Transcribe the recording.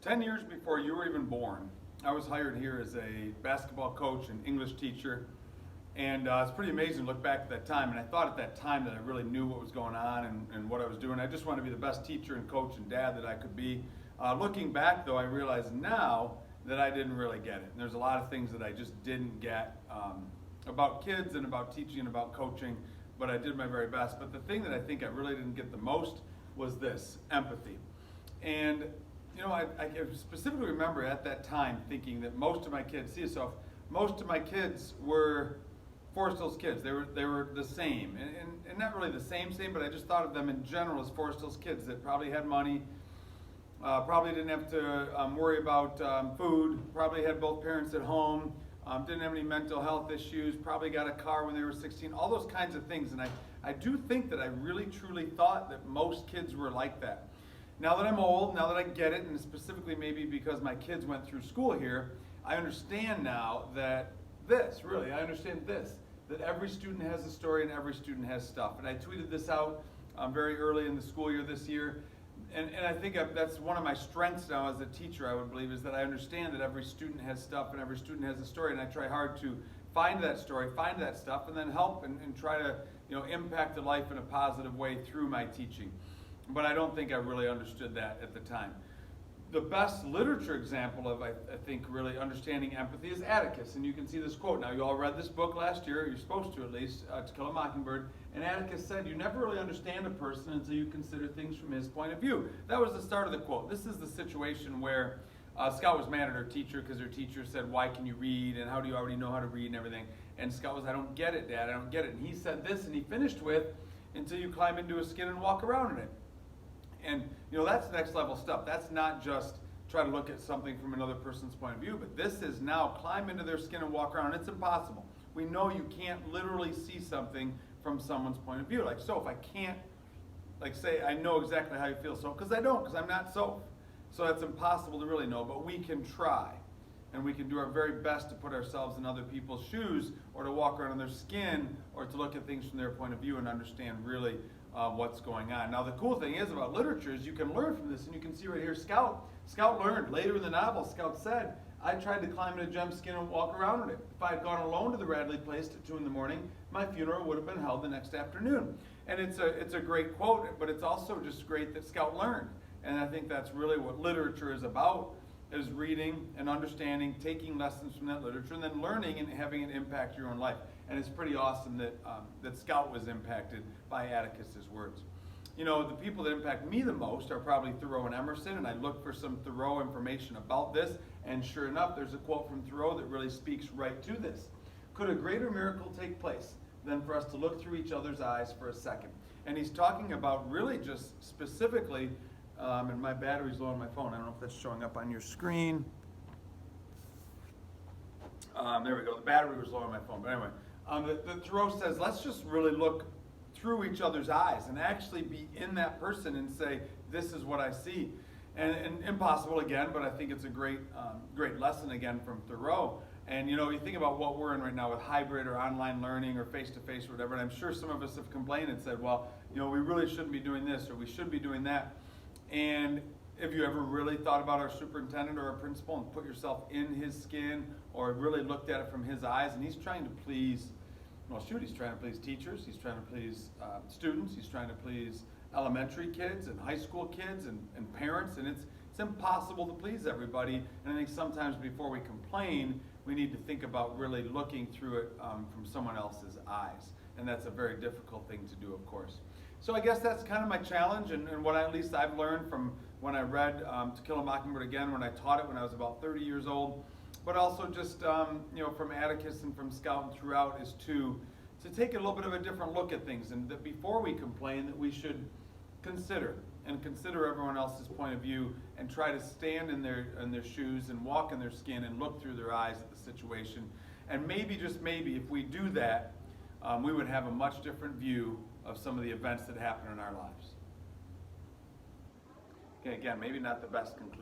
10 years before you were even born, I was hired here as a basketball coach and English teacher. And it's pretty amazing to look back at that time. And I thought at that time that I really knew what was going on and what I was doing. I just wanted to be the best teacher and coach and dad that I could be. Looking back, though, I realize now that I didn't really get it. And there's a lot of things that I just didn't get about kids and about teaching and about coaching, but I did my very best. But the thing that I think I really didn't get the most was this, empathy. And you know, I specifically remember at that time thinking that most of my kids, most of my kids were Forest Hills kids. They were the same, and not really the same, but I just thought of them in general as Forest Hills kids that probably had money, probably didn't have to worry about food, probably had both parents at home, didn't have any mental health issues, probably got a car when they were 16, all those kinds of things. And I do think that I really truly thought that most kids were like that. Now that I'm old, now that I get it, and specifically maybe because my kids went through school here, I understand now that I understand that every student has a story and every student has stuff. And I tweeted this out very early in the school year this year. And I think that's one of my strengths now as a teacher, I would believe, is that I understand that every student has stuff and every student has a story. And I try hard to find that story, find that stuff, and then help and try to impact the life in a positive way through my teaching. But I don't think I really understood that at the time. The best literature example of, I think, really understanding empathy is Atticus. And you can see this quote. Now, you all read this book last year, you're supposed to at least, To Kill a Mockingbird. And Atticus said, you never really understand a person until you consider things from his point of view. That was the start of the quote. This is the situation where Scout was mad at her teacher because her teacher said, why can you read? And how do you already know how to read and everything? And Scout was, I don't get it, Dad, I don't get it. And he said this, and he finished with, until you climb into a skin and walk around in it. And that's next level stuff. That's not just try to look at something from another person's point of view, but this is now climb into their skin and walk around. It's impossible. We know you can't literally see something from someone's point of view. Like, so if I can't, say I know exactly how you feel, so, because I don't, because I'm not so. So that's impossible to really know, but we can try. And we can do our very best to put ourselves in other people's shoes, or to walk around in their skin, or to look at things from their point of view and understand really what's going on. Now, the cool thing is about literature is you can learn from this, and you can see right here, Scout learned. Later in the novel, Scout said, I tried to climb into Jem's skin and walk around in it. If I had gone alone to the Radley place at 2 in the morning, my funeral would have been held the next afternoon. And it's a great quote, but it's also just great that Scout learned. And I think that's really what literature is about, is reading and understanding, taking lessons from that literature, and then learning and having it impact your own life. And it's pretty awesome that Scout was impacted by Atticus's words. The people that impact me the most are probably Thoreau and Emerson, and I looked for some Thoreau information about this, and sure enough, there's a quote from Thoreau that really speaks right to this. Could a greater miracle take place than for us to look through each other's eyes for a second? And he's talking about really just specifically, and my battery's low on my phone. I don't know if that's showing up on your screen. There we go. The battery was low on my phone. But anyway, the Thoreau says, let's just really look through each other's eyes and actually be in that person and say, this is what I see. And impossible again, but I think it's a great lesson again from Thoreau. And you think about what we're in right now with hybrid or online learning or face-to-face or whatever, and I'm sure some of us have complained and said, well, we really shouldn't be doing this or we should be doing that. And have you ever really thought about our superintendent or our principal and put yourself in his skin or really looked at it from his eyes? And he's trying to please, he's trying to please teachers, he's trying to please students, he's trying to please elementary kids and high school kids and parents, and it's impossible to please everybody. And I think sometimes before we complain, we need to think about really looking through it from someone else's eyes. And that's a very difficult thing to do, of course. So I guess that's kind of my challenge, and what at least I've learned from when I read To Kill a Mockingbird again, when I taught it when I was about 30 years old, but also just from Atticus and from Scout and throughout, is to take a little bit of a different look at things, and that before we complain, that we should consider everyone else's point of view and try to stand in their shoes and walk in their skin and look through their eyes at the situation. And maybe, just maybe, if we do that, we would have a much different view of some of the events that happen in our lives. Okay, again, maybe not the best conclusion.